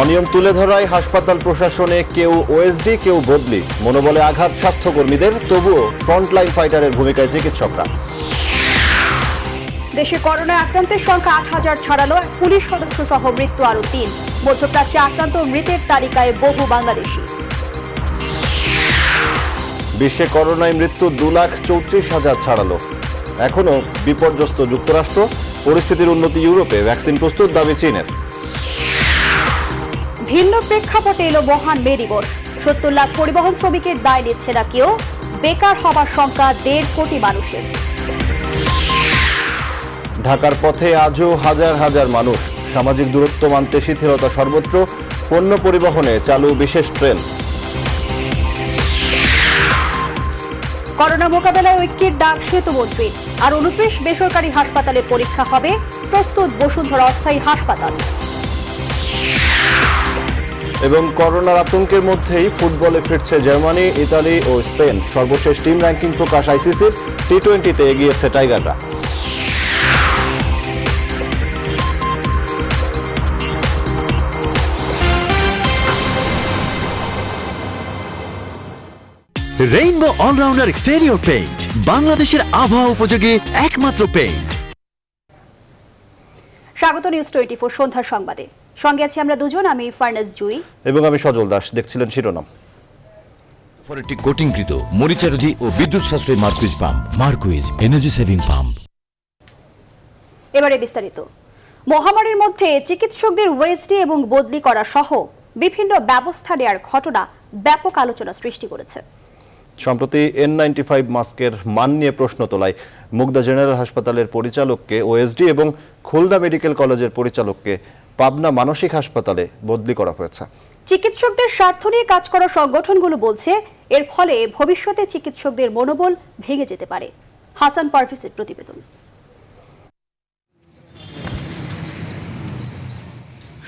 অনিয়ম তুলে ধরায় হাসপাতাল প্রশাসনে কেউ ওএসডি কেউ বদলি, মনোবলে আঘাত স্বাস্থ্যকর্মীদের, তবুও ফ্রন্টলাইন ফাইটারের ভূমিকায় চিকিৎসকরা। দেশে করোনায় আক্রান্তের সংখ্যা ৮,০০০ ছাড়ালো, পুলিশ সদস্য সহ মৃত্যু আরো ৩। মধ্যপ্রাচ্যে আক্রান্ত মৃতের তালিকায় বহু বাংলাদেশি। বিশ্বে করোনায় মৃত্যু 2,34,000 ছাড়ালো। এখনো বিপর্যস্ত যুক্তরাষ্ট্র, পরিস্থিতির উন্নতি ইউরোপে, ভ্যাকসিন প্রস্তুত দাবি চীনের। ভিন্ন প্রেক্ষাপটে এলো মহান মে দিবস। ৭০ লাখ পরিবহন শ্রমিকের দায় নিচ্ছে না কেউ, বেকার হবার সংখ্যা 1.5 কোটি মানুষের। ঢাকার পথে আজও হাজার হাজার মানুষ, সামাজিক দূরত্ব মানতে শিথিলতা সর্বত্র, পণ্য পরিবহনে চালু বিশেষ ট্রেন। করোনা মোকাবেলায় ঐক্যের ডাক সেতুমন্ত্রীর। আর 29 বেসরকারি হাসপাতালে পরীক্ষা হবে, প্রস্তুত বসুন্ধরা অস্থায়ী হাসপাতাল। এবং করোনার আতঙ্কের মধ্যেই ফুটবলে ফিরছে জার্মানি, ইতালি ও স্পেন। সর্বশেষ টিম র্যাঙ্কিং প্রকাশ আইসিসির। টি-20তে এগিয়েছে টাইগাররা। রেইনবো অলরাউন্ডার এক্সটেরিয়র পেইন্ট, বাংলাদেশের আবহাওয়া উপযোগী একমাত্র পেইন্ট। স্বাগত নিউজ 24 সন্ধ্যার সংবাদে। সঙ্গে আছি আমরা দুজন, আমি ফার্নাস জুই এবং আমি সজল দাস। দেখছিলেন শিরোনাম। ফরেটি কোটিংকৃত মরিচারোধী ও বিদ্যুৎ সাশ্রয়ী Marquis pump. Marquis energy saving pump. এবারে বিস্তারিত। মহামারীর মধ্যে চিকিৎসকদের ওএসডি এবং বদলি করা সহ বিভিন্ন ব্যবস্থা নেওয়ার ঘটনা ব্যাপক আলোচনা সৃষ্টি করেছে। সম্প্রতি N95 মাস্কের মান নিয়ে প্রশ্ন তোলায় মুগদা জেনারেল হাসপাতালের পরিচালককে ওএসডি এবং খুলনা মেডিকেল কলেজের পরিচালককে পাবনা মানসিক হাসপাতালে বদলি করা হয়েছে। চিকিৎসকদের স্বার্থ নিয়ে কাজ করা সংগঠনগুলো বলছে, এর ফলে ভবিষ্যতে চিকিৎসকদের মনোবল ভেঙে যেতে পারে। হাসান পারভেজের প্রতিবেদন।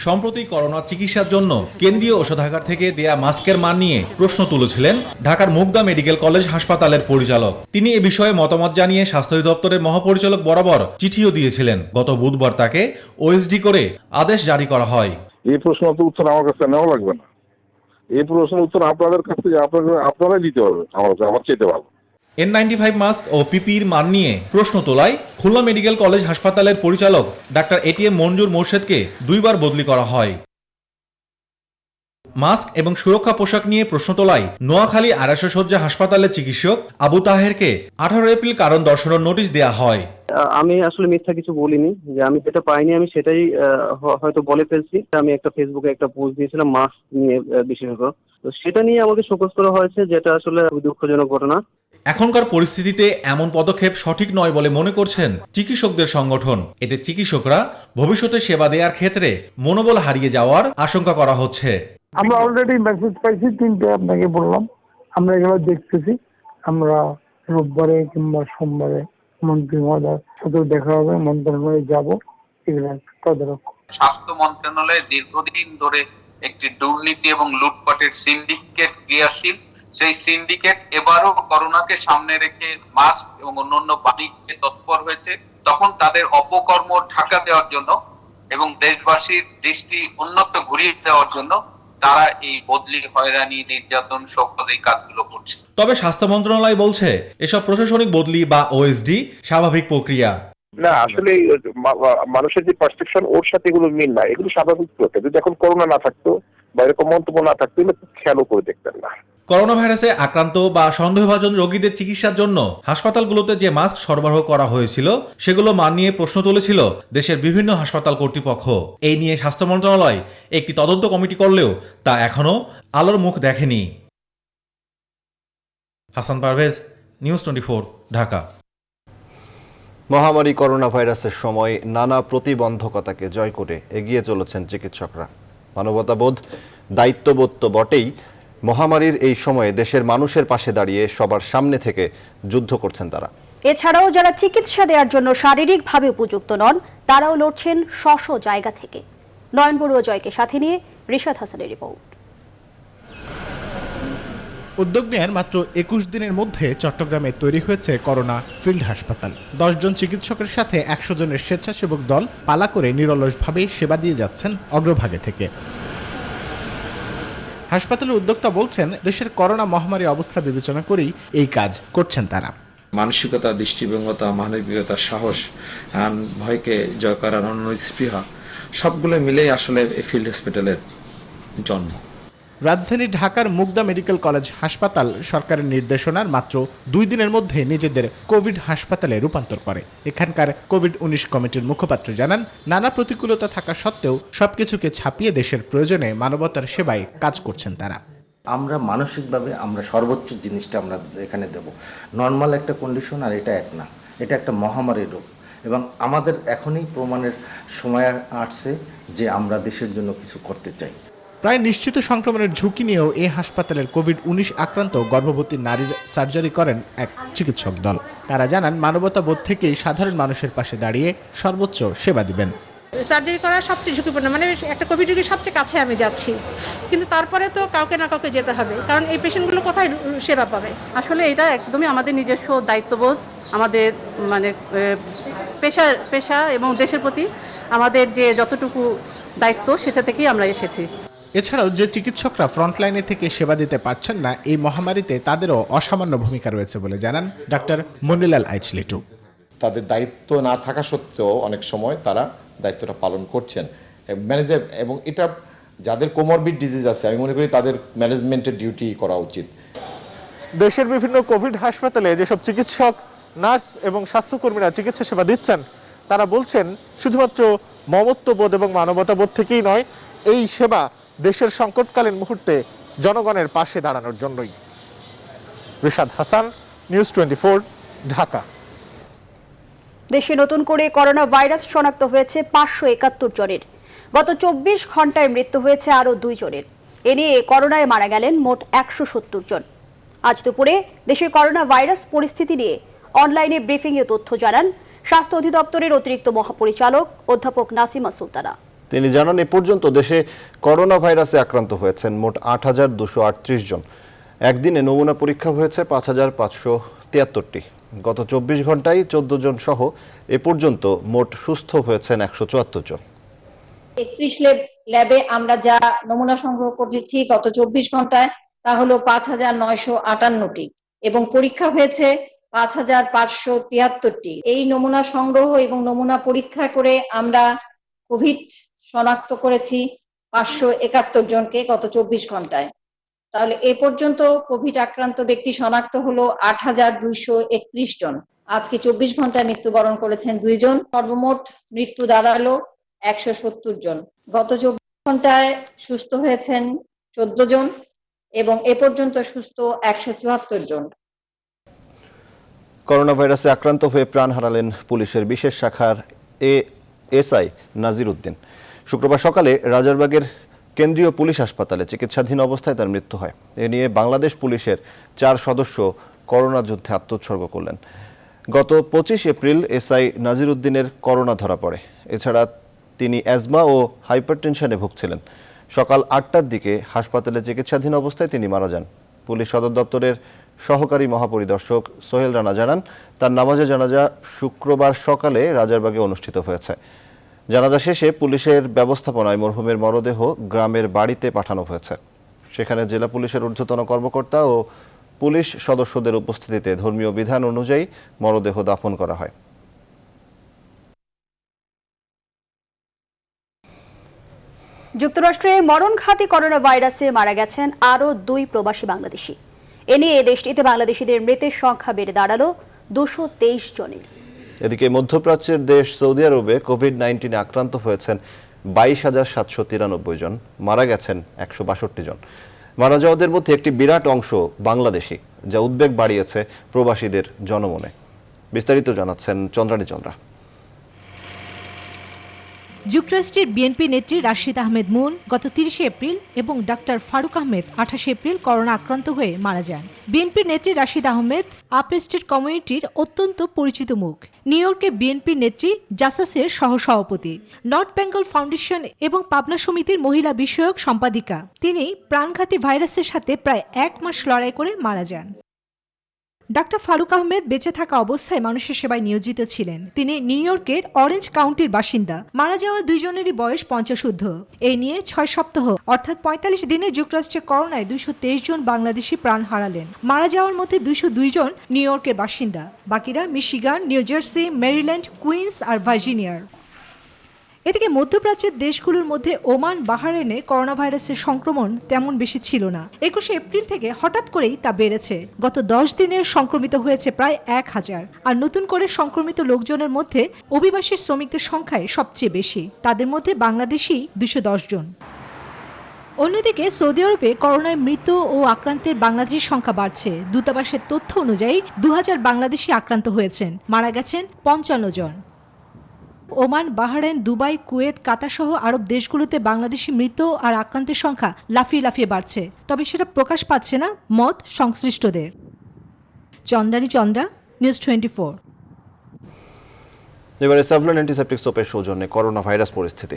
সম্প্রতি করোনা চিকিৎসার জন্য কেন্দ্রীয় ঔষধাগার থেকে দেয়া মাস্কের মান নিয়ে প্রশ্ন তুলেছিলেন ঢাকার মুগদা মেডিকেল কলেজ হাসপাতালের পরিচালক। তিনি এ বিষয়ে মতামত জানিয়ে স্বাস্থ্য অধিদপ্তরের মহাপরিচালক বরাবর চিঠিও দিয়েছিলেন। গত বুধবার তাকে ওএসডি করে আদেশ জারি করা হয়। এই প্রশ্নের উত্তর আমার কাছে নেওয়া লাগবে না, এই প্রশ্নের উত্তর আপনাদের কাছ থেকে আপনারাই দিতে পারবেন। আমার চাইতে ভালো। N95 মাস্ক ও পিপিইর মান নিয়ে প্রশ্ন তোলায় খুলনা মেডিকেল কলেজ হাসপাতালের পরিচালক ডাক্তার ATM মঞ্জুর মোর্শেদকে 2 বার বদলি করা হয়। মাস্ক এবং সুরক্ষা পোশাক নিয়ে প্রশ্ন তোলায় নোয়াখালী 250 শয্যা হাসপাতালের চিকিৎসক আবু তাহেরকে 18 এপ্রিল কারণ দর্শানোর নোটিশ দেয়া হয়। আমি আসলে মিথ্যা কিছু বলিনি, যে আমি যেটা পাইনি আমি সেটাই হয়তো বলে ফেলছি। আমি একটা ফেসবুকে একটা পোস্ট দিয়েছিলাম মাস্ক নিয়ে বিশেষত, তো সেটা নিয়ে আমাকে শোকজ করা হয়েছে, যেটা আসলে দুঃখজনক ঘটনা। এখনকার পরিস্থিতিতে এমন পদক্ষেপ সঠিক নয় বলে মনে করছেন চিকিৎসকদের সংগঠন। এতে চিকিৎসকরা ভবিষ্যতে সেবা দেওয়ার ক্ষেত্রে মনোবল হারিয়ে যাওয়ার আশঙ্কা করা হচ্ছে। আমরা অলরেডি মেসেজ পাইছি, 3টে আপনাকে বললাম। আমরা এগুলো দেখতেছি। আমরা রোববারে কিংবা সোমবারে মন্ত্রী মহোদয়ের সাথে দেখা হবে, মন্ত্রণালয়ে যাব। এগুলো তদারক। স্বাস্থ্য মন্ত্রণালয়ে দীর্ঘদিন ধরে একটি দুর্নীতি এবং লুটপাটের সিন্ডিকেট ক্রিয়াশীল। সেই সিন্ডিকেট এবারও করোনাকে সামনে রেখে মাস্ক এবং অন্যান্য বাণিজ্যে তৎপর হয়েছে। তখন তাদের অপকর্ম ঢাকা দেওয়ার জন্য এবং দেশবাসীর দৃষ্টি অন্যত্র ঘুরিয়ে দেওয়ার জন্য তারা এই বদলি, হয়রানি, নির্যাতন সকল এই কাজগুলো করছে। তবে স্বাস্থ্য মন্ত্রণালয় বলছে এসব প্রশাসনিক বদলি বা ওএসডি স্বাভাবিক প্রক্রিয়া। না, আসলে মানুষের যে পারসেপশন ওর সাথে এগুলো মিল না, এগুলো স্বাভাবিক প্রক্রিয়া। যদি এখন করোনা না থাকতো বা এরকম মন্তব্য না থাকতো, এগুলো খেয়ালও করে দেখতেন না। করোনা ভাইরাসে আক্রান্ত বা সন্দেহভাজন রোগীদের চিকিৎসার জন্য হাসপাতালগুলোতে যে মাস্ক সরবরাহ করা হয়েছিল সেগুলো মান নিয়ে প্রশ্ন তুলেছিল দেশের বিভিন্ন হাসপাতাল কর্তৃপক্ষ। এই নিয়ে স্বাস্থ্য মন্ত্রণালয় একটি তদন্ত কমিটি করলেও তা এখনো আলোর মুখ দেখেনি। হাসান পারভেজ, নিউজ 24, ঢাকা। মহামারী করোনা ভাইরাসের সময় নানা প্রতিবন্ধকতাকে জয় করে এগিয়ে চলেছেন চিকিৎসকরা। মানবতাবোধ, দায়িত্ববোধ তো বটেই, মহামারীর এই সময়ে দেশের মানুষের পাশে দাঁড়িয়ে সবার সামনে থেকে যুদ্ধ করছেন তারা। এছাড়াও যারা চিকিৎসা দেওয়ার জন্য শারীরিকভাবে উপযুক্ত নন, তারাও লড়ছেন স্ব জায়গা থেকে। নয়ন বড়ুয়া জয়কে সাথে নিয়ে রিশাদ হাসানের রিপোর্ট। উদ্যোগ নেয়ার মাত্র 21 দিনের মধ্যে চট্টগ্রামে তৈরি হয়েছে করোনা ফিল্ড হাসপাতাল। 10 জন চিকিৎসকের সাথে 100 জনের স্বেচ্ছাসেবক দল পালা করে নিরলসভাবে সেবা দিয়ে যাচ্ছেন অগ্রভাগে থেকে। হাসপাতালের উদ্যোক্তা বলছেন, দেশের করোনা মহামারী অবস্থা বিবেচনা করেই এই কাজ করছেন তারা। মানসিকতা, দৃষ্টিভঙ্গতা, মানবিকতা, সাহস, ভয়কে জয় করার স্পৃহা সবগুলো মিলেই আসলে এই ফিল্ড হসপিটালের জন্ম। রাজধানী ঢাকার মুগদা মেডিকেল কলেজ হাসপাতাল সরকারের নির্দেশনার মাত্র 2 দিনের মধ্যে নিজেদের কোভিড হাসপাতালে রূপান্তর করে। এখানকার কোভিড-19 কমিটির মুখপাত্র জানান, নানা প্রতিকূলতা থাকা সত্ত্বেও সবকিছুকে ছাপিয়ে দেশের প্রয়োজনে মানবতার সেবায় কাজ করছেন তারা। আমরা মানসিকভাবে আমরা সর্বোচ্চ জিনিসটা আমরা এখানে দেব। নর্মাল একটা কন্ডিশন আর এটা এক না, এটা একটা মহামারীর রূপ এবং আমাদের এখনই প্রমাণের সময় আসছে যে আমরা দেশের জন্য কিছু করতে চাই। প্রায় নিশ্চিত সংক্রমণের ঝুঁকি নিয়েও এই হাসপাতালের কোভিড-19 আক্রান্ত গর্ভবতী নারীর সার্জারি করেন এক চিকিৎসক দল। তারা জানান, মানবতা বোধ থেকেই সাধারণ মানুষের পাশে দাঁড়িয়ে সর্বোচ্চ সেবা দিবেন। সার্জারি করা সবচেয়ে ঝুঁকিপূর্ণ, মানে একটা কোভিড রোগীর সবচেয়ে কাছে আমি যাচ্ছি, কিন্তু তারপরে তো কাউকে না কাউকে যেতে হবে, কারণ এই পেশেন্টগুলো কোথায় সেবা পাবে। আসলে এটা একদমই আমাদের নিজস্ব দায়িত্ববোধ, আমাদের মানে পেশা এবং দেশের প্রতি আমাদের যে যতটুকু দায়িত্ব সেটা থেকেই আমরা এসেছি। এছাড়াও যে চিকিৎসকরা ফ্রন্টলাইনে থেকে সেবা দিতে পারছেন না, এই মহামারীতে তাদেরও অসামান্য ভূমিকা রয়েছে বলে জানান ডাক্তার মনিলাল আইচলিটু। তাদের দায়িত্ব না থাকা সত্ত্বেও অনেক সময় তারা দায়িত্বটা পালন করছেন ম্যানেজার, এবং এটা যাদের কোমরবিড ডিজিজ আছে আমি মনে করি তাদের ম্যানেজমেন্টের ডিউটি করা উচিত। দেশের বিভিন্ন কোভিড হাসপাতালে যেসব চিকিৎসক, নার্স এবং স্বাস্থ্যকর্মীরা চিকিৎসা সেবা দিচ্ছেন, তারা বলছেন শুধুমাত্র মমত্ববোধ এবং মানবতাবোধ থেকেই নয়, এই সেবা দেশের সংকটকালীন মুহূর্তে জনগণের পাশে দাঁড়ানোর জন্যই। রিশাদ হাসান, নিউজ 24, ঢাকা। দেশে নতুন করে করোনা ভাইরাস শনাক্ত হয়েছে 571 জনের। গত 24 ঘন্টায় মৃত্যু হয়েছে আরও 2 জনের। এ নিয়ে করোনায় মারা গেলেন মোট 170 জন। আজ দুপুরে দেশের করোনা ভাইরাস পরিস্থিতি নিয়ে অনলাইনে ব্রিফিংয়ে তথ্য জানান স্বাস্থ্য অধিদপ্তরের অতিরিক্ত মহাপরিচালক অধ্যাপক নাসিমা সুলতানা। তিনি জানান, এ পর্যন্ত দেশে করোনা ভাইরাসে আক্রান্ত হয়েছেন মোট 8,238 জন। একদিনে নমুনা পরীক্ষা হয়েছে 5,573টি। গত 24 ঘন্টায় 14 জন সহ এ পর্যন্ত মোট সুস্থ হয়েছেন 174 জন। 31 ল্যাবে আমরা যা নমুনা সংগ্রহ করেছি গত 24 ঘন্টায় তা হলো 5,958টি এবং পরীক্ষা হয়েছে 5,573টি। এই নমুনা সংগ্রহ এবং নমুনা পরীক্ষা করে আমরা কোভিড শনাক্ত করেছি 571 জনকে গত 24 ঘন্টায়। তাহলে এ পর্যন্ত কোভিড আক্রান্ত ব্যক্তি শনাক্ত হলো 8,231 জন। আজকে 24 ঘন্টায় মৃত্যুবরণ করেছেন 2 জন। সর্বমোট মৃত্যু দাঁড়ালো 170 জন। গত 24 ঘন্টায় সুস্থ হয়েছেন 14 জন এবং এ পর্যন্ত সুস্থ 174 জন। করোনা ভাইরাসে আক্রান্ত হয়ে প্রাণ হারালেন পুলিশের বিশেষ শাখার এএসআই নাজির উদ্দিন। শুক্রবার সকালে রাজারবাগের কেন্দ্রীয় পুলিশ হাসপাতালে চিকিৎসাধীন অবস্থায় তার মৃত্যু হয়। এ নিয়ে বাংলাদেশ পুলিশের 4 সদস্য করোনা যুদ্ধে আত্মোৎসর্গ করলেন। গত 25 এপ্রিল এসআই নাজির উদ্দিনের করোনা ধরা পড়ে। এছাড়া তিনি অ্যাজমা ও হাইপারটেনশনে ভুগছিলেন। সকাল 8টার দিকে হাসপাতালে চিকিৎসাধীন অবস্থায় তিনি মারা যান। পুলিশ সদর দপ্তরের সহকারী মহাপরিদর্শক সোহেল রানা জানান, তার নামাজে জানাজা শুক্রবার সকালে রাজারবাগে অনুষ্ঠিত হয়েছে। জানাজা শেষে পুলিশের ব্যবস্থাপনায় মরহুমের মরদেহ গ্রামের বাড়িতে পাঠানো হয়েছে। সেখানে জেলা পুলিশের ঊর্ধ্বতন কর্মকর্তা ও পুলিশ সদস্যদের উপস্থিতিতে ধর্মীয় বিধান অনুযায়ী মরদেহ দাফন করা হয়। যুক্তরাষ্ট্রে মরণঘাতী করোনা ভাইরাসে মারা গেছেন আরও 2 প্রবাসী বাংলাদেশি। এ নিয়ে দেশটিতে বাংলাদেশিদের মৃতের সংখ্যা বেড়ে দাঁড়ালো 223 জনে। এদিকে মধ্যপ্রাচ্যের দেশ সৌদি আরবে কোভিড-19 আক্রান্ত হয়েছেন 22,793 জন, মারা গেছেন 162 জন। মারা যাওয়াদের মধ্যে একটি বিরাট অংশ বাংলাদেশি, যা উদ্বেগ বাড়িয়েছে প্রবাসীদের জনমনে। বিস্তারিত জানাচ্ছেন চন্দ্রানী চন্দ্রা। যুক্তরাষ্ট্রের বিএনপি নেত্রী রাশিদ আহমেদ মুন গত 30 এপ্রিল এবং ডাক্তার ফারুক আহমেদ 28 এপ্রিল করোনা আক্রান্ত হয়ে মারা যান। বিএনপি নেত্রী রাশিদ আহমেদ আপ স্টেট কমিউনিটির অত্যন্ত পরিচিত মুখ। নিউ ইয়র্কে বিএনপি নেত্রী জাসাসের সহসভাপতি, নর্থ বেঙ্গল ফাউন্ডেশন এবং পাবনা সমিতির মহিলা বিষয়ক সম্পাদিকা। তিনি প্রাণঘাতী ভাইরাসের সাথে প্রায় 1 মাস লড়াই করে মারা যান। ডাক্তার ফারুক আহমেদ বেঁচে থাকা অবস্থায় মানুষের সেবায় নিয়োজিত ছিলেন। তিনি নিউ ইয়র্কের অরেঞ্জ কাউন্টির বাসিন্দা। মারা যাওয়া দুইজনেরই বয়স 50 এই নিয়ে 6 সপ্তাহ অর্থাৎ 45 দিনে যুক্তরাষ্ট্রে করোনায় 223 জন বাংলাদেশি প্রাণ হারালেন। মারা যাওয়ার মধ্যে 202 জন নিউ ইয়র্কের বাসিন্দা, বাকিরা Michigan, New Jersey, Maryland, Queens আর ভার্জিনিয়ার। এদিকে মধ্যপ্রাচ্যের দেশগুলোর মধ্যে ওমান, বাহরাইনে করোনা ভাইরাসের সংক্রমণ তেমন বেশি ছিল না। 21 এপ্রিল থেকে হঠাৎ করেই তা বেড়েছে। গত 10 দিনে সংক্রমিত হয়েছে প্রায় 1000। আর নতুন করে সংক্রমিত লোকজনের মধ্যে অভিবাসী শ্রমিকদের সংখ্যায় সবচেয়ে বেশি, তাদের মধ্যে বাংলাদেশি 210 জন। অন্যদিকে সৌদি আরবে করোনায় মৃত ও আক্রান্তের বাংলাদেশি সংখ্যা বাড়ছে। দূতাবাসের তথ্য অনুযায়ী 2000 বাংলাদেশি আক্রান্ত হয়েছেন, মারা গেছেন 55 জন। ওমান, বাহরাইন, দুবাই, কুয়েত, কাতার সহ আরব দেশগুলোতে বাংলাদেশি মৃত আর আক্রান্তের সংখ্যা লাফিয়ে লাফিয়ে বাড়ছে, তবে সেটা প্রকাশ পাচ্ছে না মত সংশ্লিষ্টদের। চন্দ্রা, নিউজ 24। এবারে স্যাভলন অ্যান্টিসেপটিক সোপের সৌজন্যে করোনা ভাইরাস পরিস্থিতি।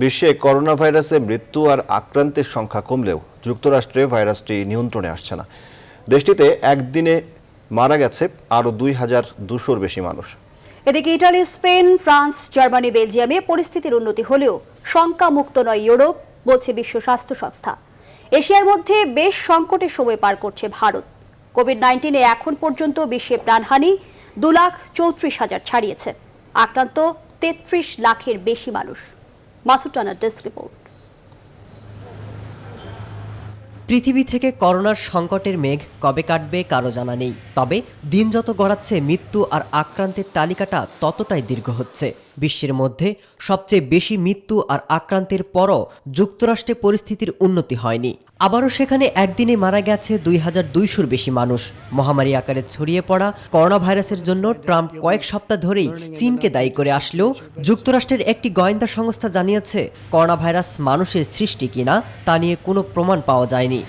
বিশ্বে করোনা ভাইরাসে মৃত্যু আর আক্রান্তের সংখ্যা কমলেও যুক্তরাষ্ট্রে ভাইরাসটি নিয়ন্ত্রণে আসছে না। দেশটিতে একদিনে মারা গেছে আরও 2200-র বেশি মানুষ। এদিকে ইটালি, স্পেন, ফ্রান্স, জার্মানি, বেলজিয়ামে পরিস্থিতির উন্নতি হলেও শঙ্কামুক্ত নয় ইউরোপ, বলছে বিশ্ব স্বাস্থ্য সংস্থা। এশিয়ার মধ্যে বেশ সংকটের সময় পার করছে ভারত। কোভিড-19-এ এখন পর্যন্ত বিশ্বে প্রাণহানি 2,34,000 ছাড়িয়েছে, আক্রান্ত 33 লাখের বেশি মানুষ। মাসুদ রানার ডেস্ক রিপোর্ট। পৃথিবী থেকে করোনার সংকটের মেঘ কবে কাটবে কারো জানা নেই, তবে দিন যত গড়াচ্ছে মৃত্যু আর আক্রান্তের তালিকাটা ততটাই দীর্ঘ হচ্ছে। বিশ্বের মধ্যে সবচেয়ে বেশি মৃত্যু আর আক্রান্তের পরও যুক্তরাষ্ট্রে পরিস্থিতির উন্নতি হয়নি। আবারও সেখানে একদিনে মারা গেছে 2200-র বেশি মানুষ। মহামারী আকারে ছড়িয়ে পড়া করোনা ভাইরাসের জন্য ট্রাম্প কয়েক সপ্তাহ ধরেই চীনকে দায়ী করে আসলেও যুক্তরাষ্ট্রের একটি গোয়েন্দা সংস্থা জানিয়েছে করোনা ভাইরাস মানুষের সৃষ্টি কিনা তা নিয়ে কোনো প্রমাণ পাওয়া যায়নি।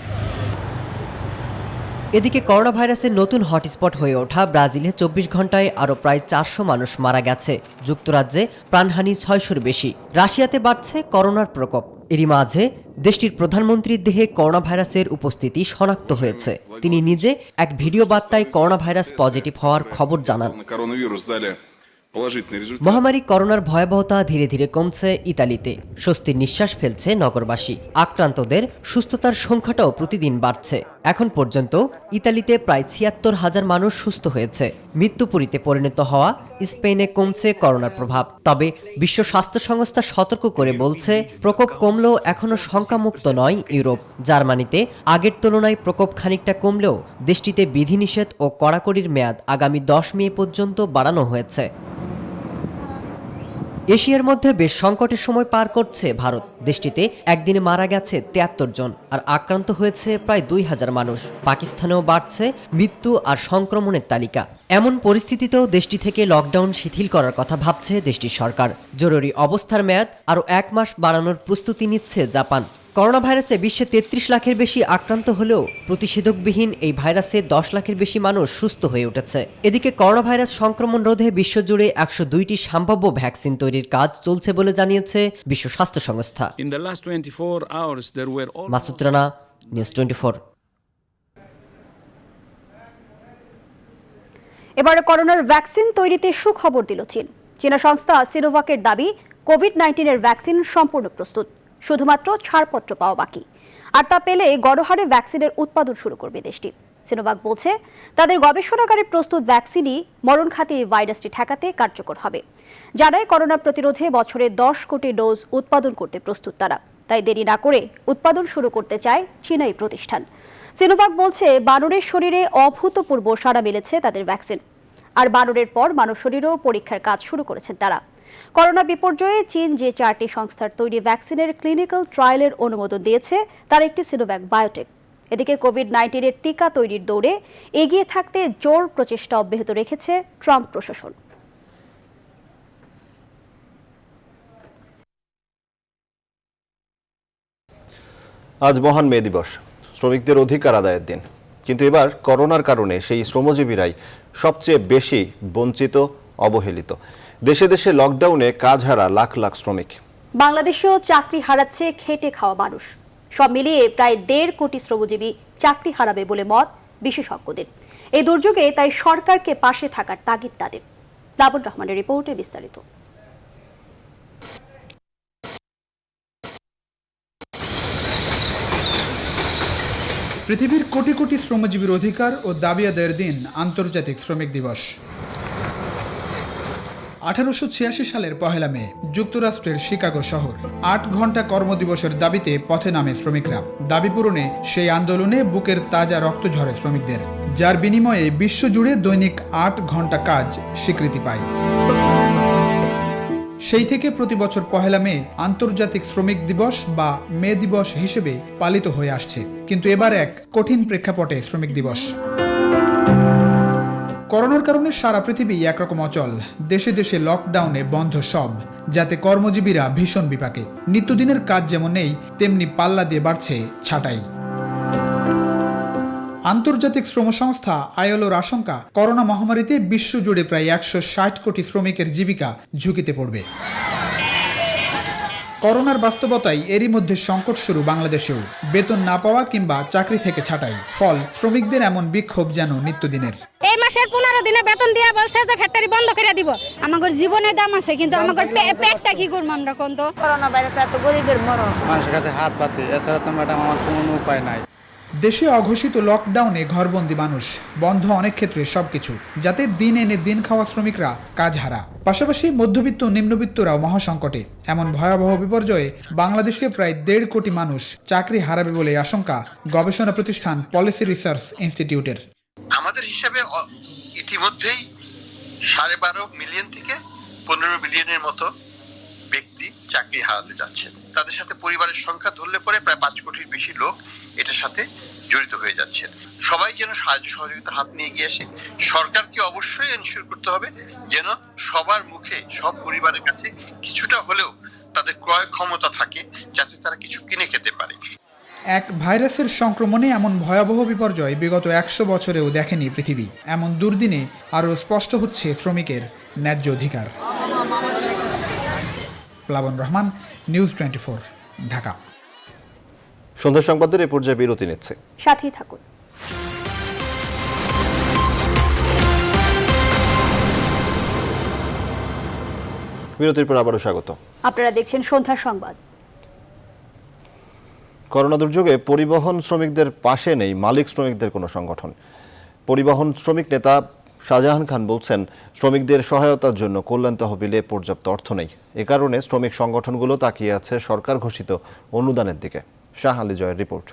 এদিকে করোনা ভাইরাসের নতুন হটস্পট হয়ে ওঠা ব্রাজিলে 24 ঘন্টায় আরও প্রায় 400 মানুষ মারা গেছে। যুক্তরাজ্যে প্রাণহানি 600-র বেশি। রাশিয়াতে বাড়ছে করোনার প্রকোপ। এরই মাঝে দেশটির প্রধানমন্ত্রীর দেহে করোনা ভাইরাসের উপস্থিতি শনাক্ত হয়েছে। তিনি নিজে এক ভিডিও বার্তায় করোনা ভাইরাস পজিটিভ হওয়ার খবর জানান। মহামারী করোনার ভয়াবহতা ধীরে ধীরে কমছে ইতালিতে। স্বস্তির নিঃশ্বাস ফেলছে নগরবাসী। আক্রান্তদের সুস্থতার সংখ্যাটাও প্রতিদিন বাড়ছে। এখন পর্যন্ত ইতালিতে প্রায় 76,000 মানুষ সুস্থ হয়েছে। মৃত্যুপুরীতে পরিণত হওয়া স্পেনে কমছে করোনার প্রভাব। তবে বিশ্ব স্বাস্থ্য সংস্থা সতর্ক করে বলছে প্রকোপ কমলেও এখনও শঙ্কামুক্ত নয় ইউরোপ। জার্মানিতে আগের তুলনায় প্রকোপ খানিকটা কমলেও দেশটিতে বিধিনিষেধ ও কড়াকড়ির মেয়াদ আগামী 10 মে পর্যন্ত বাড়ানো হয়েছে। এশিয়ার মধ্যে বেশ সংকটের সময় পার করছে ভারত। দেশটিতে একদিনে মারা গেছে 73 জন আর আক্রান্ত হয়েছে প্রায় 2000 মানুষ। পাকিস্তানেও বাড়ছে মৃত্যু আর সংক্রমণের তালিকা। এমন পরিস্থিতিতেও দেশটি থেকে লকডাউন শিথিল করার কথা ভাবছে দেশটির সরকার। জরুরি অবস্থার মেয়াদ আরও 1 মাস বাড়ানোর প্রস্তুতি নিচ্ছে জাপান। করোনা ভাইরাসে বিশ্বে 33 লাখের বেশি আক্রান্ত হলেও প্রতিষেধকবিহীন এই ভাইরাসে 10 লাখের বেশি মানুষ সুস্থ হয়ে উঠেছে। এদিকে করোনা ভাইরাস সংক্রমণ রোধে বিশ্বজুড়ে 102টি সম্ভাব্য ভ্যাকসিন তৈরির কাজ চলছে বলে জানিয়েছে বিশ্ব স্বাস্থ্য সংস্থা। মাসুদ রানা, নিউজ 24। এবার করোনার ভ্যাকসিন তৈরিতে সুখবর দিল চীন। চীনা সংস্থা সিনোভাকের দাবি কোভিড-19-এর ভ্যাকসিন সম্পূর্ণ প্রস্তুত, শুধুমাত্র ছাড়পত্র পাওয়া বাকি। আর তা পেলে গড়হারে ভ্যাকসিনের উৎপাদন শুরু করবে দেশটি। সিনোভাক বলছে তাদের গবেষণাগারে প্রস্তুত ভ্যাকসিনই মরণঘাতী ভাইরাসটি ঠেকাতে কার্যকর হবে। জানায় করোনা প্রতিরোধে বছরে 10 কোটি ডোজ উৎপাদন করতে প্রস্তুত তারা। তাই দেরি না করে উৎপাদন শুরু করতে চায় চীনা এই প্রতিষ্ঠান। সিনোভাক বলছে বানরের শরীরে অভূতপূর্ব সাড়া মিলেছে তাদের ভ্যাকসিন। আর বানরের পর মানব শরীরেও পরীক্ষার কাজ শুরু করেছেন তারা। করোনা বিপর্যয়ে চীন যে 4টি সংস্থার তৈরি ভ্যাকসিনের ক্লিনিক্যাল ট্রায়ালের অনুমোদন দিয়েছে তার একটি সিনোভ্যাক বায়োটেক। এদিকে কোভিড-19-এর টিকা তৈরির দৌড়ে এগিয়ে থাকতে জোর প্রচেষ্টা অব্যাহত রেখেছে ট্রাম্প প্রশাসন। আজ মহান মে দিবস, শ্রমিকদের অধিকার আদায়ের দিন। কিন্তু এবার করোনার কারণে সেই শ্রমজীবীরাই সবচেয়ে বেশি বঞ্চিত, অবহেলিত। দেশে দেশে লকডাউনে কাজ হারা লাখ লাখ শ্রমিক। বাংলাদেশেও চাকরি হারাচ্ছে খেটে খাওয়া মানুষ। সব মিলিয়ে প্রায় 1.5 কোটি শ্রমজীবী চাকরি হারাবে বলে মত বিশেষজ্ঞদের। এই দুর্যোগে তাই সরকারকে পাশে থাকার তাগিদ তাদের। লাবণ রহমানের রিপোর্টে বিস্তারিত। পৃথিবীর কোটি কোটি শ্রমজীবীর অধিকার ও দাবি আদায়ের দিন আন্তর্জাতিক শ্রমিক দিবস। 1886 সালের 1 মে যুক্তরাষ্ট্রের শিকাগো শহর 8 ঘন্টা কর্মদিবসের দাবিতে পথে নামে শ্রমিকরা। দাবি পূরণে সেই আন্দোলনে বুকের তাজা রক্ত ঝরে শ্রমিকদের, যার বিনিময়ে বিশ্বজুড়ে দৈনিক 8 ঘন্টা কাজ স্বীকৃতি পায়। সেই থেকে প্রতি বছর 1 মে আন্তর্জাতিক শ্রমিক দিবস বা মে দিবস হিসেবে পালিত হয়ে আসছে। কিন্তু এবার এক কঠিন প্রেক্ষাপটে শ্রমিক দিবস। করোনার কারণে সারা পৃথিবী একরকম অচল। দেশে দেশে লকডাউনে বন্ধ সব, যাতে কর্মজীবীরা ভীষণ বিপাকে। নিত্যদিনের কাজ যেমন নেই, তেমনি পাল্লা দিয়ে বাড়ছে ছাঁটাই। আন্তর্জাতিক শ্রম সংস্থা আইএলওর আশঙ্কা, করোনা মহামারীতে বিশ্বজুড়ে প্রায় 160 কোটি শ্রমিকের জীবিকা ঝুঁকিতে পড়বে। করোনার বাস্তবতায় এরই মধ্যে সংকট শুরু বাংলাদেশেও। বেতন না পাওয়া কিংবা চাকরি থেকে ছাঁটাই, ফল শ্রমিকদের এমন বিক্ষোভ যেন নিত্যদিনের। এই মাসের 15 দিনে বেতন দিয়া বলছে যে ফ্যাক্টরি বন্ধ করে দিব। আমাদের জীবনের দাম আছে, কিন্তু আমাদের পেটটা কি করব আমরা কোন? তো করোনা ভাইরাস এত গরিবের মরণ, মানুষের কাছে হাত পাতে, এছাড়া তো ম্যাডাম আমার কোনো উপায় নাই। দেশে অঘোষিত লকডাউনে ঘরবন্দি মানুষ, বন্ধ অনেক ক্ষেত্রে সবকিছু, যাতে দিন এনে দিন খাওয়া শ্রমিকরা কাজ হারা। পাশাপাশি মধ্যবিত্ত নিম্নবিত্তরাও মহাসংকটে। এমন ভয়াবহ বিপর্যয়ে বাংলাদেশে প্রায় 1.5 কোটি মানুষ চাকরি হারাবে বলে আশঙ্কা গবেষণা প্রতিষ্ঠান পলিসি রিসার্চ ইনস্টিটিউটের। আমাদের হিসাবে ইতিমধ্যেই 12.5 মিলিয়ন থেকে 15 মিলিয়নের মতো ব্যক্তি চাকরি হারাতে যাচ্ছে। তাদের সাথে পরিবারের সংখ্যা ধরলে পরে প্রায় 5 কোটির বেশি লোক এটার সাথে জড়িত হয়ে যাচ্ছে। সবাই যেন সাহায্য সহযোগিতার হাত নিয়ে এগিয়ে আসে। সরকারকে অবশ্যই এনশিওর করতে হবে যেন সবার মুখে, সব পরিবারের কাছে কিছুটা হলেও তাদের ক্রয় ক্ষমতা থাকে, যাতে তারা কিছু কিনে খেতে পারে। এক ভাইরাসের সংক্রমণে এমন ভয়াবহ বিপর্যয় বিগত 100 বছরেও দেখেনি পৃথিবী। এমন দুর্দিনে আরও স্পষ্ট হচ্ছে শ্রমিকের ন্যায্য অধিকার। লাবণ রহমান, নিউজ 24, ঢাকা। সন্ধ্যা সংবাদের এ পর্যায়ে বিরতি নিচ্ছে, সাথেই থাকুন। বিরতির পর আবারও স্বাগত। আপনারা দেখছেন সন্ধ্যা সংবাদ। করোনা দুর্যোগে পরিবহন শ্রমিকদের পাশে নেই মালিক শ্রমিকদের কোনো সংগঠন। পরিবহন শ্রমিক নেতা শাহজাহান খান বলছেন, শ্রমিকদের সহায়তার জন্য কল্যাণ তহবিলে পর্যাপ্ত অর্থ নেই। এ কারণে শ্রমিক সংগঠনগুলো তাকিয়ে আছে সরকার ঘোষিত অনুদানের দিকে। শাহ আলী জয়ের রিপোর্ট।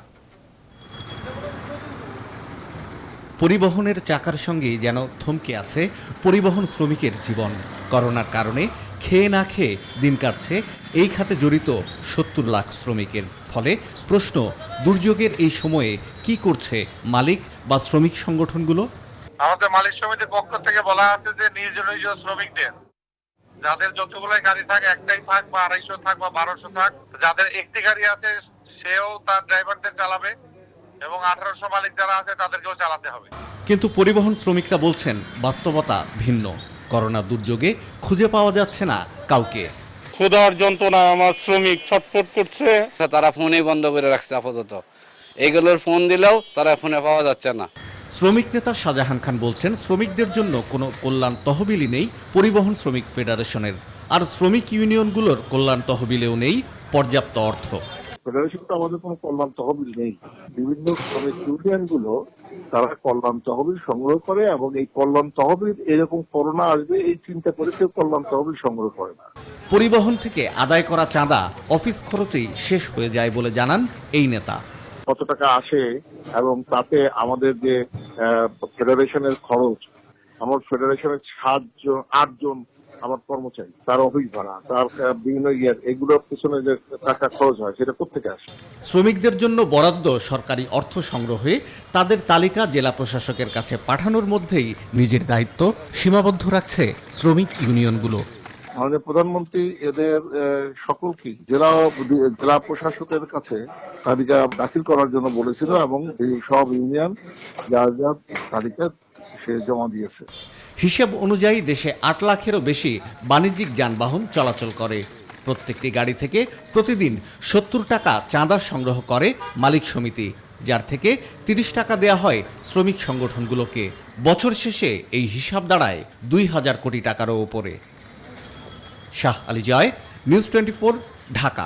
পরিবহনের চাকার সঙ্গে যেন থমকে আছে পরিবহন শ্রমিকের জীবন। করোনার কারণে খেয়ে না খেয়ে দিন কাটছে এই খাতে জড়িত 70 লাখ শ্রমিকের। ফলে প্রশ্ন, দুর্যোগের এই সময়ে কি করছে মালিক বা শ্রমিক সংগঠনগুলো? আমাদের মালিক সমিতির পক্ষ থেকে বলা আছে যে নিজ নিজ শ্রমিকদের, যাদের যতগুলো গাড়ি থাক, একটাই থাক বা 250 থাক বা 1200 থাক, যাদের একটি গাড়ি আছে সেও তার ড্রাইভারদের চালাবে এবং 1800 মালিক যারা আছে তাদেরকেও চালাতে হবে। কিন্তু পরিবহন শ্রমিকরা বলছেন বাস্তবতা ভিন্ন। করোনা দুর্যোগে খুঁজে পাওয়া যাচ্ছে না কাউকে। ক্ষুধার যন্ত্রণা আমার শ্রমিক ছটফট করছে। তারা ফোনই বন্ধ করে রাখছে আপাতত। এইগুলোর ফোন দিলেও তারা ফোনে পাওয়া যাচ্ছে না। শ্রমিক নেতা শাহজাহান খান বলছেন, শ্রমিকদের জন্য কোনো কল্যাণ তহবিলই নেই পরিবহন শ্রমিক ফেডারেশনের, আর শ্রমিক ইউনিয়নগুলোর কল্যাণ তহবিলেও নেই পর্যাপ্ত অর্থ। ফেডারেশন তো আমাদের কোনো কল্যাণ তহবিল নেই। বিভিন্ন শ্রমিক ইউনিয়নগুলো তারা কল্যাণ তহবিল সংগ্রহ করে এবং এই কল্যাণ তহবিল এরকম করোনা আসবে এই চিন্তা করে কেউ কল্যাণ তহবিল সংগ্রহ করে না। পরিবহন থেকে আদায় করা চাঁদা অফিস খরচেই শেষ হয়ে যায় বলে জানান এই নেতা। কত টাকা আসে এবং তাতে আমাদের যে ফেডারেশনের খরচ, আমার ফেডারেশনের 8 জন আমার কর্মচারী, তার অফিস ভাড়া, তার বিভিন্ন এগুলোর পিছনে যে টাকা খরচ হয় সেটা কোত্থেকে আসে? শ্রমিকদের জন্য বরাদ্দ সরকারি অর্থ সংগ্রহে তাদের তালিকা জেলা প্রশাসকের কাছে পাঠানোর মধ্যেই নিজের দায়িত্ব সীমাবদ্ধ রাখছে শ্রমিক ইউনিয়নগুলো। আমাদের প্রধানমন্ত্রী এদের সকলকে জেলা প্রশাসকের কাছে তালিকা দাখিল করার জন্য বলেছিল এবং এই সব ইউনিয়ন যার যার তালিকা সে জমা দিয়েছে। হিসেব অনুযায়ী দেশে 8 লাখেরও বেশি বাণিজ্যিক যানবাহন চলাচল করে। প্রত্যেকটি গাড়ি থেকে প্রতিদিন 70 টাকা চাঁদা সংগ্রহ করে মালিক সমিতি, যার থেকে 30 টাকা দেয়া হয় শ্রমিক সংগঠনগুলোকে। বছর শেষে এই হিসাব দাঁড়ায় 2000 কোটি টাকারও উপরে। শাহ আলী জয়, নিউজ 24, ঢাকা।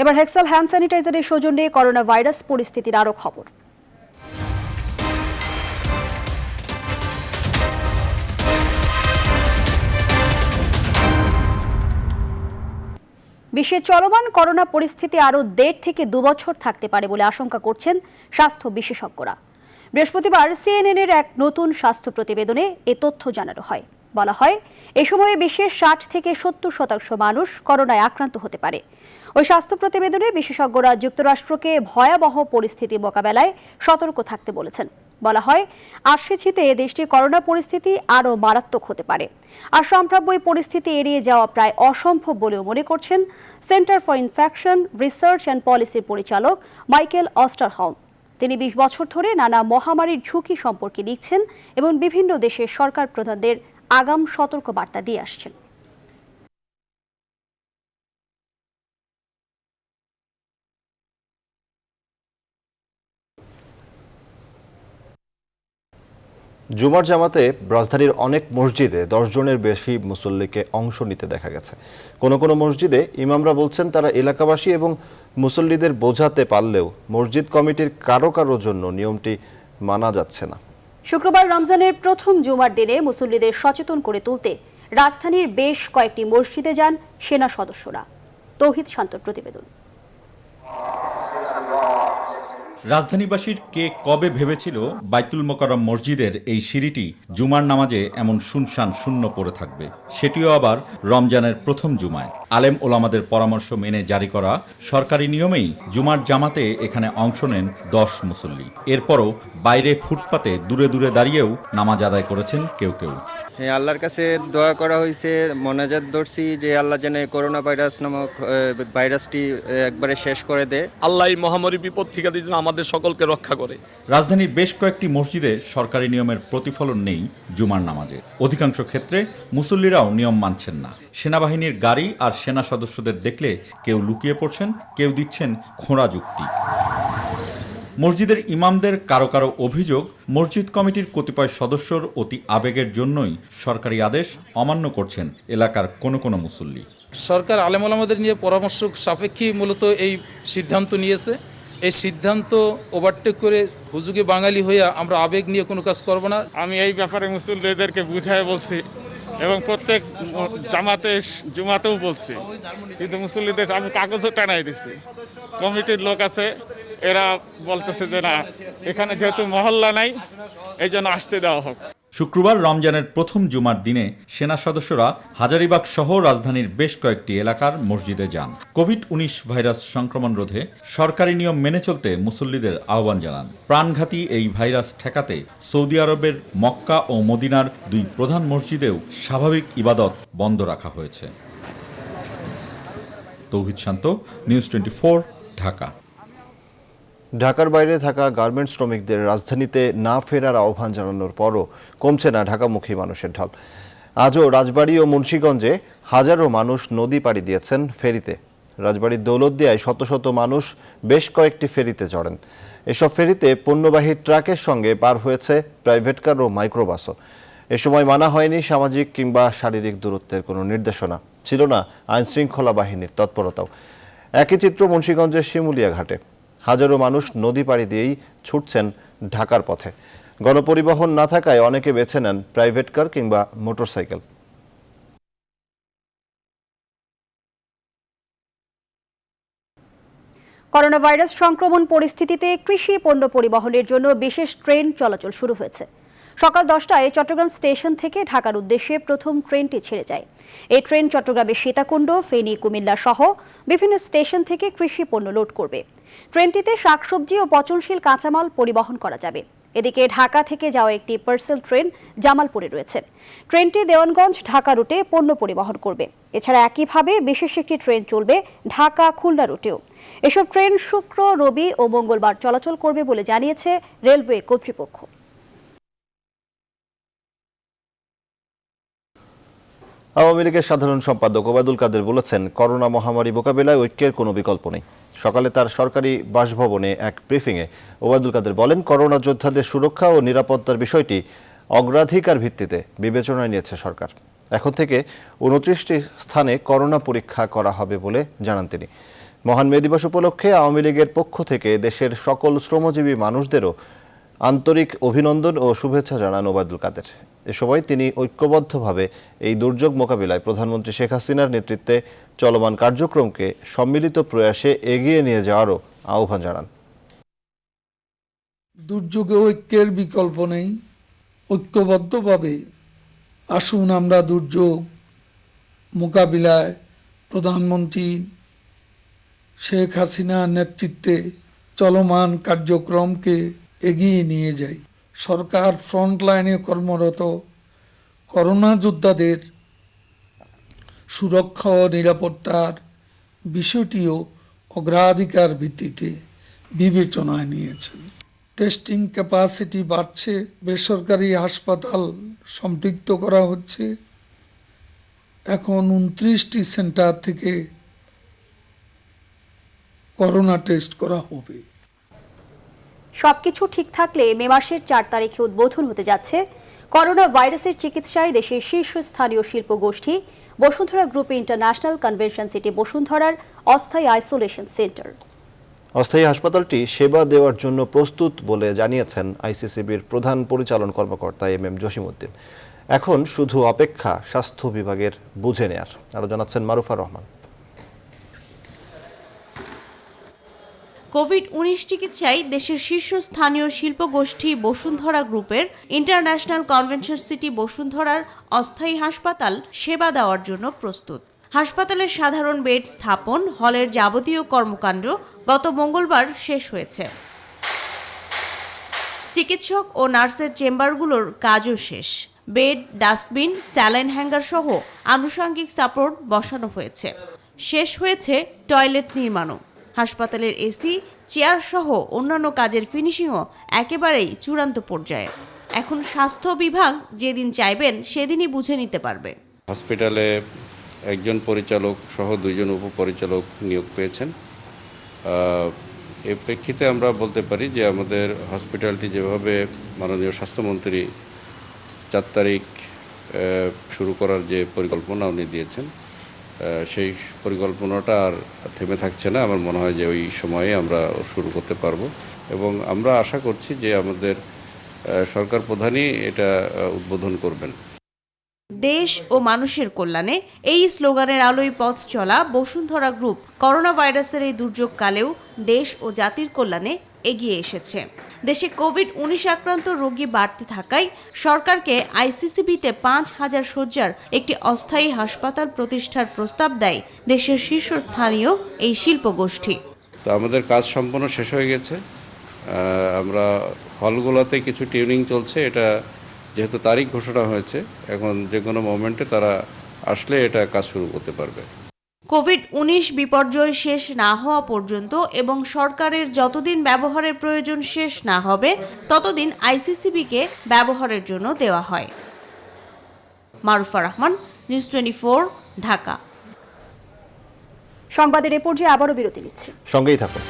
এবার হেক্সাল হ্যান্ড স্যানিটাইজারের সৌজন্যে করোনা ভাইরাস পরিস্থিতির আরও খবর। বিশ্বে চলমান করোনা পরিস্থিতি আরও 1.5 থেকে 2 বছর থাকতে পারে বলে আশঙ্কা করছেন স্বাস্থ্য বিশেষজ্ঞরা। বৃহস্পতিবার সিএনএন-এর এক নতুন স্বাস্থ্য প্রতিবেদনে এ তথ্য জানানো হয়। বলা হয়, এ সময়ে বিশ্বের 60 থেকে 70% মানুষ করোনায় আক্রান্ত হতে পারে। ওই স্বাস্থ্য প্রতিবেদনে বিশেষজ্ঞরা যুক্তরাষ্ট্রকে ভয়াবহ পরিস্থিতি মোকাবেলায় সতর্ক থাকতে বলেছেন। বলা হয়, আসছে দেশটির করোনা পরিস্থিতি আরও মারাত্মক হতে পারে। আর সম্ভাব্য এই পরিস্থিতি এড়িয়ে যাওয়া প্রায় অসম্ভব বলেও মনে করছেন centre for infection research and পলিসির পরিচালক মাইকেল অস্টারহলম। তিনি 20 বছর ধরে নানা মহামারীর ঝুঁকি সম্পর্কে লিখছেন এবং বিভিন্ন দেশের সরকার প্রধানদের আগাম সতর্ক বার্তা দিয়ে আসছেন। জুমার জামাতে রাজধানীর অনেক মসজিদে 10 জনের বেশি মুসল্লিকে অংশ নিতে দেখা গেছে। কোনো কোনো মসজিদে ইমামরা বলছেন তারা এলাকাবাসী এবং মুসল্লিদের বোঝাতে পারলেও মসজিদ কমিটির কারো জন্য নিয়মটি মানা যাচ্ছে না। শুক্রবার রমজানের প্রথম জুমার দিনে মুসল্লিদের সচেতন করে তুলতে রাজধানীর বেশ কয়েকটি মসজিদে যান সেনা সদস্যরা। তৌহিদ শান্তর প্রতিবেদন। রাজধানীবাসীর কে কবে ভেবেছিল বাইতুল মোকাররম মসজিদের এই সিঁড়িটি জুমার নামাজে এমন শুনশান শূন্য পড়ে থাকবে, সেটিও আবার রমজানের প্রথম জুমায়। আলেম ওলামাদের পরামর্শ মেনে জারি করা সরকারি নিয়মেই জুমার জামাতে এখানে অংশ নেন 10 মুসল্লি। এরপরও বাইরে ফুটপাতে দূরে দূরে দাঁড়িয়েও নামাজ আদায় করেছেন কেউ কেউ। হ্যাঁ, আল্লাহর কাছে দোয়া করা হয়েছে, মোনাজাত ধরছি যে আল্লাহ যেন করোনা ভাইরাস নামক ভাইরাসটি একবারে শেষ করে দেয়। আল্লাহ এই মহামারী বিপদ থেকে আমাদের সকলকে রক্ষা করে। রাজধানীর বেশ কয়েকটি মসজিদে সরকারি নিয়মের প্রতিফলন নেই জুমার নামাজে। অধিকাংশ ক্ষেত্রে মুসল্লিরাও নিয়ম মানছেন না। সেনাবাহিনীর গাড়ি আর সেনা সদস্যদের দেখলে কেউ লুকিয়ে পড়ছেন, কেউ দিচ্ছেন খোঁড়া যুক্তি। মসজিদের ইমামদের কারো অভিযোগ, মসজিদ কমিটির কতিপয় সদস্যর অতি আবেগের জন্যই সরকারি আদেশ অমান্য করছেন এলাকার কোনো মুসল্লি। সরকার আলেম ওলামাদের নিয়ে পরামর্শ সাপেক্ষে মূলত এই সিদ্ধান্ত নিয়েছে। এই সিদ্ধান্ত ওভারটেক করে হুজুগে বাঙালি হইয়া আমরা আবেগ নিয়ে কোনো কাজ করব না। আমি এই ব্যাপারে মুসল্লিদেরকে বুঝায় বলছি এবং প্রত্যেক জুমাতেও বলছি, কিন্তু মুসল্লিদের আমি কাগজও টানাই দিছি। কমিটির লোক আছে, এরা বলতেছে যে না, এখানে যেহেতু মহল্লা নাই এই জন্য আসতে দেওয়া হোক। শুক্রবার রমজানের প্রথম জুমার দিনে সেনা সদস্যরা হাজারীবাগ সহ রাজধানীর বেশ কয়েকটি এলাকার মসজিদে যান। কোভিড-19 ভাইরাস সংক্রমণ রোধে সরকারি নিয়ম মেনে চলতে মুসল্লিদের আহ্বান জানান। প্রাণঘাতী এই ভাইরাস ঠেকাতে সৌদি আরবের মক্কা ও মদিনার 2 প্রধান মসজিদেও স্বাভাবিক ইবাদত বন্ধ রাখা হয়েছে। তৌহিদ শান্ত, নিউজ 24, ঢাকা। ঢাকার বাইরে থাকা গার্মেন্টস শ্রমিকদের রাজধানীতে না ফেরার আহ্বান জানানোর পরও কমছে না ঢাকামুখী মানুষের ঢল। আজও রাজবাড়ী ও মুন্সিগঞ্জে হাজারো মানুষ নদী পাড়ি দিয়েছেন ফেরিতে। রাজবাড়ীর দৌলতদিয়ায় শত শত মানুষ বেশ কয়েকটি ফেরিতে চড়েন। এসব ফেরিতে পণ্যবাহী ট্রাকের সঙ্গে পার হয়েছে প্রাইভেট কার ও মাইক্রোবাসও। এ সময় মানা হয়নি সামাজিক কিংবা শারীরিক দূরত্বের কোনো নির্দেশনা, ছিল না আইনশৃঙ্খলা বাহিনীর তৎপরতাও। একই চিত্র মুন্সিগঞ্জের শিমুলিয়া ঘাটে। হাজারো মানুষ নদী পাড়ি দিয়েই ছুটছেন ঢাকার পথে। গণপরিবহন না থাকায় অনেকে বেছে নেন প্রাইভেট কার কিংবা মোটরসাইকেল। করোনা ভাইরাস সংক্রমণ পরিস্থিতিতে কৃষি পণ্য পরিবহনের জন্য বিশেষ ট্রেন চলাচল শুরু হয়েছে। সকাল 10টায় চট্টগ্রাম স্টেশন থেকে ঢাকার উদ্দেশ্যে প্রথম ট্রেনটি ছেড়ে যায়। এই ট্রেন চট্টগ্রামের সীতাকুণ্ড, ফেনী, কুমিল্লা সহ বিভিন্ন স্টেশন থেকে কৃষি পণ্য লোড করবে। ট্রেনটিতে শাকসবজি ও পচনশীল কাঁচামাল পরিবহন করা যাবে। এদিকে ঢাকা থেকে যাওয়া একটি পার্সেল ট্রেন জামালপুরে রয়েছে। ট্রেনটি দেওয়ানগঞ্জ ঢাকা রুটে পণ্য পরিবহন করবে। এছাড়া একইভাবে বিশেষ একটি ট্রেন চলবে ঢাকা খুলনা রুটেও। এসব ট্রেন শুক্র, রবি ও মঙ্গলবার চলাচল করবে বলে জানিয়েছে রেলওয়ে কর্তৃপক্ষ। আওয়ামী লীগের সাধারণ সম্পাদক ওবায়দুল কাদের বলেছেন, করোনা মহামারী মোকাবিলায় ঐক্যের কোনো বিকল্প নেই। সকালে তার সরকারি বাসভবনে এক ব্রিফিংয়ে ওবায়দুল কাদের বলেন, করোনা যোদ্ধাদের সুরক্ষা ও নিরাপত্তার বিষয়টি অগ্রাধিকার ভিত্তিতে বিবেচনায় নিয়েছে সরকার। এখন থেকে 29টি স্থানে করোনা পরীক্ষা করা হবে বলে জানান তিনি। মহান মে দিবস উপলক্ষে আওয়ামী লীগের পক্ষ থেকে দেশের সকল শ্রমজীবী মানুষদেরও আন্তরিক অভিনন্দন ও শুভেচ্ছা জানান ওবায়দুল কাদের। এ সময় তিনি ঐক্যবদ্ধভাবে এই দুর্যোগ মোকাবিলায় প্রধানমন্ত্রী শেখ হাসিনার নেতৃত্বে চলমান কার্যক্রমকে সম্মিলিত প্রয়াসে এগিয়ে নিয়ে যাওয়ারও আহ্বান জানান। দুর্যোগে ঐক্যের বিকল্প নেই। ঐক্যবদ্ধভাবে আসুন আমরা দুর্যোগ মোকাবিলায় প্রধানমন্ত্রী শেখ হাসিনার নেতৃত্বে চলমান কার্যক্রমকে এগিয়ে নিয়ে যাই। সরকার ফ্রন্টলাইনে কর্মরত করোনা যোদ্ধাদের সুরক্ষা ও নিরাপত্তার বিষয়টিও অগ্রাধিকার ভিত্তিতে বিবেচনায় নিয়েছেন। টেস্টিং ক্যাপাসিটি বাড়ছে, বেসরকারি হাসপাতাল সম্পৃক্ত করা হচ্ছে। এখন 29টি সেন্টার থেকে করোনা টেস্ট করা হবে। সবকিছু ঠিক থাকলে মে মাসের 4 তারিখে উদ্বোধন হতে যাচ্ছে করোনা ভাইরাসের চিকিৎসায় দেশের শীর্ষস্থানীয় শিল্প গোষ্ঠী Bashundhara group international convention city বসুন্ধরার অস্থায়ী আইসোলেশন সেন্টার। অস্থায়ী হাসপাতালটি সেবা দেওয়ার জন্য প্রস্তুত বলে জানিয়েছেন আইসিসিবির প্রধান পরিচালন কর্মকর্তা এম জসিমউদ্দিন। এখন শুধু অপেক্ষা স্বাস্থ্য বিভাগের বুঝে নেয়ার। আরো জানাচ্ছেন মারুফা রহমান। কোভিড-19 চিকিৎসায় দেশের শীর্ষস্থানীয় শিল্পগোষ্ঠী বসুন্ধরা গ্রুপের ইন্টারন্যাশনাল কনভেনশন সিটি বসুন্ধরার অস্থায়ী হাসপাতাল সেবা দেওয়ার জন্য প্রস্তুত। হাসপাতালের সাধারণ বেড স্থাপন, হলের যাবতীয় কর্মকাণ্ড গত মঙ্গলবার শেষ হয়েছে। চিকিৎসক ও নার্সের চেম্বারগুলোর কাজও শেষ। বেড, ডাস্টবিন, স্যালাইন হ্যাঙ্গার সহ আনুষঙ্গিক সাপোর্ট বসানো হয়েছে। শেষ হয়েছে টয়লেট নির্মাণও। হাসপাতালের এসি, চেয়ার সহ অন্যান্য কাজের ফিনিশিংও একেবারেই চূড়ান্ত পর্যায়ে। এখন স্বাস্থ্য বিভাগ যেদিন চাইবেন সেদিনই বুঝে নিতে পারবে। হসপিটালে একজন পরিচালক সহ 2 জন উপপরিচালক নিয়োগ পেয়েছেন। এর প্রেক্ষিতে আমরা বলতে পারি যে আমাদের হসপিটালটি যেভাবে মাননীয় স্বাস্থ্যমন্ত্রী 4 তারিখ শুরু করার যে পরিকল্পনা উনি দিয়েছেন, সেই পরিকল্পনাটা আর থেমে থাকছে না। আমার মনে হয় যে ওই সময়ে আমরা শুরু করতে পারবো এবং আমরা আশা করছি যে আমাদের সরকার প্রধানই এটা উদ্বোধন করবেন। দেশ ও মানুষের কল্যাণে এই স্লোগানের আলোয় পথ চলা বসুন্ধরা গ্রুপ করোনা ভাইরাসের এই দুর্যোগকালেও দেশ ও জাতির কল্যাণে এগিয়ে এসেছে। দেশে কোভিড-19 আক্রান্ত রোগী বাড়তে থাকায় সরকারকে আইসিসিবিতে 5,000 শয্যার একটি অস্থায়ী হাসপাতাল প্রতিষ্ঠার প্রস্তাব দেয় দেশের শীর্ষস্থানীয় এই শিল্পগোষ্ঠী। তো আমাদের কাজ সম্পূর্ণ শেষ হয়ে গেছে। আমরা হলগুলোতে কিছু টিউনিং চলছে। এটা যেহেতু তারিখ ঘোষণা হয়েছে, এখন যে কোনো মোমেন্টে তারা আসলে এটা কাজ শুরু করতে পারবে। কোভিড-19 বিপর্যয় শেষ না হওয়া পর্যন্ত এবং সরকারের যতদিন ব্যবহারের প্রয়োজন শেষ না হবে ততদিন আইসিসিবিকে ব্যবহারের জন্য দেওয়া হয়। মারুফা রহমান, নিউজ 24, ঢাকা। সংবাদের এ পর্যায়ে আবারও বিরতি নিচ্ছি, সঙ্গেই থাকুন।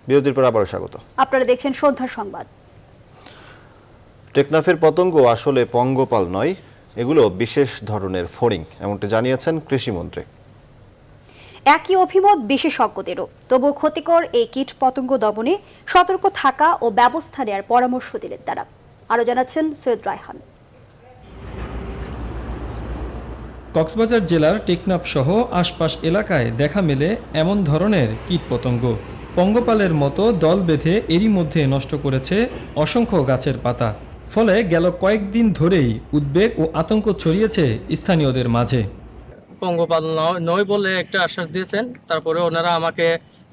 বিরতির পর আবারও স্বাগত। আপনারা দেখছেন সন্ধ্যার সংবাদ। টেকনাফের পতঙ্গ আসলে পঙ্গপাল নয়, এগুলো বিশেষ ধরনের ফড়িং, এমনটি জানিয়েছেন কৃষিমন্ত্রী। একই অভিমত বিশেষজ্ঞদেরও। তবু ক্ষতিকর এই কীট পতঙ্গ দমনে সতর্ক থাকা ও ব্যবস্থা নেওয়ার পরামর্শ দিলেন তারা। আরো জানাচ্ছেন সৈয়দ রায়হান। কক্সবাজার জেলার টেকনাফ সহ আশপাশ এলাকায় দেখা মেলে এমন ধরনের কীটপতঙ্গ। পঙ্গপালের মতো দল বেঁধে এরই মধ্যে নষ্ট করেছে অসংখ্য গাছের পাতা। ফলে গেল কয়েকদিন ধরেই উদ্বেগ ও আতঙ্ক ছড়িয়েছে স্থানীয়দের মাঝে। পঙ্গপাল নয় বলে একটা আশ্বাস দিয়েছেন, তারপরে ওনারা আমাকে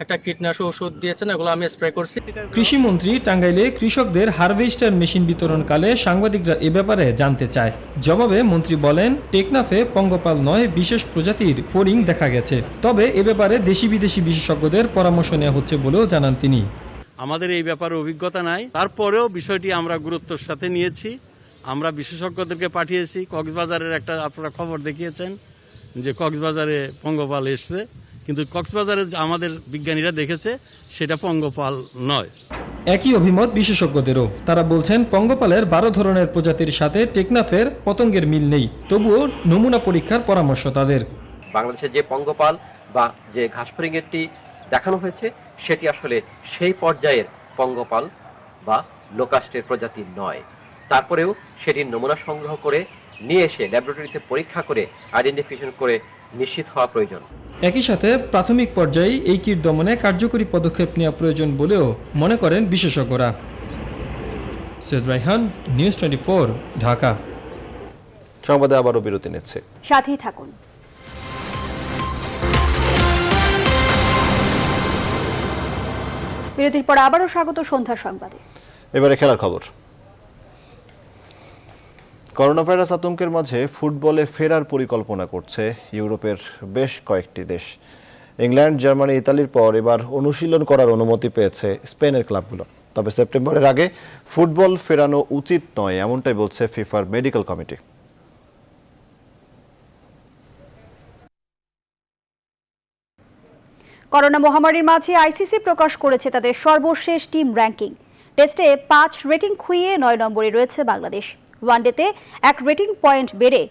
একটা কীটনাশক ওষুধ দিয়েছেন, এগুলো আমি স্প্রে করছি। কৃষিমন্ত্রী টাঙ্গাইলে কৃষকদের হারভেস্টার মেশিন বিতরণকালে সাংবাদিকরা এ ব্যাপারে জানতে চায়। জবাবে মন্ত্রী বলেন, টেকনাফে পঙ্গপাল নয় বিশেষ প্রজাতির ফড়িং দেখা গেছে, তবে এ ব্যাপারে দেশি বিদেশি বিশেষজ্ঞদের পরামর্শ নেওয়া হচ্ছে বলেও জানান তিনি। আমাদের এই ব্যাপারে অভিজ্ঞতা নাই, তারপরেও বিষয়টি আমরা গুরুত্বের সাথে নিয়েছি। আমরা বিশেষজ্ঞদেরকে পাঠিয়েছি। কক্সবাজারের একটা আপনারা খবর দেখিয়েছেন যে কক্সবাজারে পঙ্গপাল এসছে, কিন্তু কক্সবাজারে আমাদের বিজ্ঞানীরা দেখেছে সেটা পঙ্গপাল নয়। একই অভিমত বিশেষজ্ঞদেরও। তারা বলছেন পঙ্গপালের 12 ধরনের প্রজাতির সাথে টেকনাফের পতঙ্গের মিল নেই, তবুও নমুনা পরীক্ষার পরামর্শ তাদের। বাংলাদেশে যে পঙ্গপাল বা যে ঘাসফড়িংয়েরটি দেখানো হয়েছে সেটি আসলে সেই পর্যায়ের পঙ্গপাল বা লোকাস্টের প্রজাতি নয়। তারপরেও সেটির নমুনা সংগ্রহ করে নিয়ে এসে ল্যাবরেটরিতে পরীক্ষা করে আইডেন্টিফিকেশন করে নিশ্চিত হওয়া প্রয়োজন। একই সাথে প্রাথমিক পর্যায়ে এই কীট দমনে কার্যকরী পদক্ষেপ নেওয়া প্রয়োজন বলেও মনে করেন বিশেষজ্ঞরা। সৈয়দ রায়হান, নিউজ 24, ঢাকা। সংবাদে আবারও বিরতি নিচ্ছে, সাথেই থাকুন। বিরতির পর আবারও স্বাগত সন্ধ্যা সংবাদে। এবারে খেলার খবর। করোনা ভাইরাস আতঙ্কের মাঝে ফুটবলে ফেরার পরিকল্পনা করছে ইউরোপের বেশ কয়েকটি দেশ। ইংল্যান্ড, জার্মানি, ইতালির পর এবার অনুশীলন করার অনুমতি পেয়েছে স্পেনের ক্লাবগুলো। তবে সেপ্টেম্বরের আগে ফুটবল ফেরানো উচিত নয়, এমনটাই বলছে ফিফার মেডিকেল কমিটি। করোনা মহামারীর মাঝে আইসিসি প্রকাশ করেছে তাদের সর্বশেষ টিম র্যাঙ্কিং। টেস্টে 5 রেটিং খুইয়ে 9 নম্বরে রয়েছে বাংলাদেশ। ওয়ানডেতে 1 রেটিং পয়েন্ট বেড়ে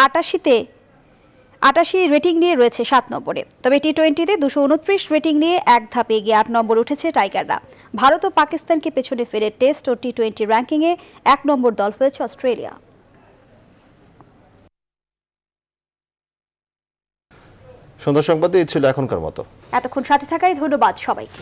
88 রেটিং নিয়ে রয়েছে 7 নম্বরে। তবে টি-20তে 229 রেটিং নিয়ে 1 ধাপ এগিয়ে 8 নম্বর উঠেছে টাইগাররা। ভারত ও পাকিস্তানকে পেছনে ফেলে টেস্ট ও টি-20 র্যাঙ্কিংয়ে 1 নম্বর দল হয়েছে অস্ট্রেলিয়া। সন্ধ্যা সংবাদে এই ছিল এখনকার মতো। এতক্ষণ সাথে থাকাই ধন্যবাদ সবাইকে।